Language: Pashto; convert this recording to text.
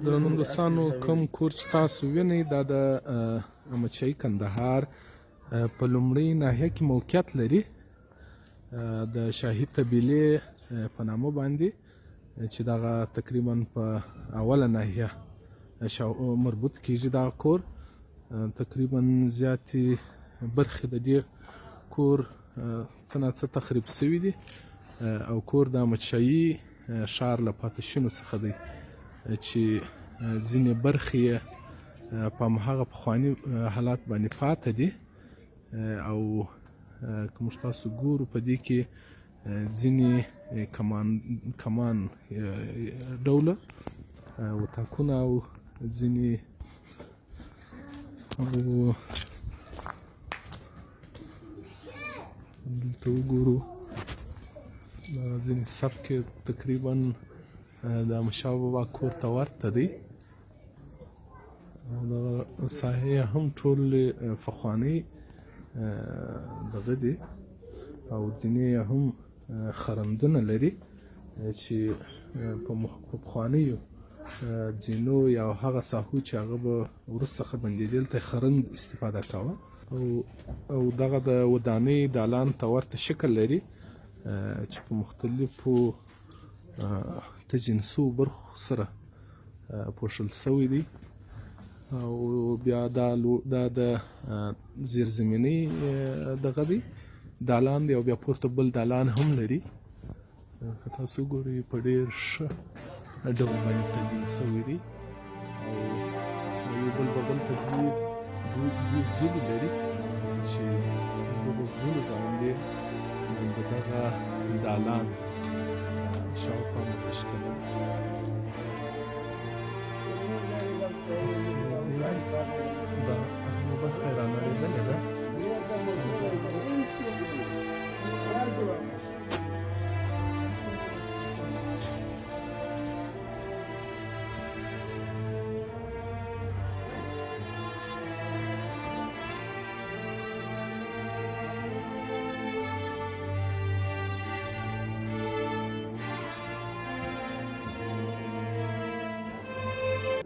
درنو دوستانو، کوم کور چې تاسو وینئ دا د احمدشاهي کندهار په لومړۍ ناحیه کې موقعیت لري، د شاهي طبیلې په نامه باندې، چې دغه تقریبا په اوله ناحیه مربوط کیږي. دغه کور تقریبا زیاتې برخې د دې کور څه نه څه تخریب شوي دي، او کور د احمدشاهي ښار له پاتې شونو څخه دی، چې ځینې برخې یې په هماغه پخواني حالات باندې پاتې دي. او که موږ تاسو ګورو په دې کې ځینې کمان ډوله وطاقونه او ځینې دلته وګورو ځینې سبکې تقریبا د احمدشاه بابا کور ته ورته دی. دغه ساحې هم ټولې پخوانۍ دغه دي، او ځینې هم خرندونه لري چې په پخوانیو ځینو یا هغه ساحو چې هغه به وروسته څخه بندېدل ته خرند استفاده کوه. او دغه د ودانۍ دالان ته ورته شکل لري چې په مختلفو تجنسو برخو سره پوښل شوی دی. او بیا دا د زیرزمینۍ دغه دی دالان دی، او بیا پورته بل دالان هم لري. که تاسو ګورئ په ډېر ښه ډول باندې تزیین شوی دی، او یو بل بغل ته دوی زولې لري چې دغه زولو باندې د دغه دالان شاوخوا متشکله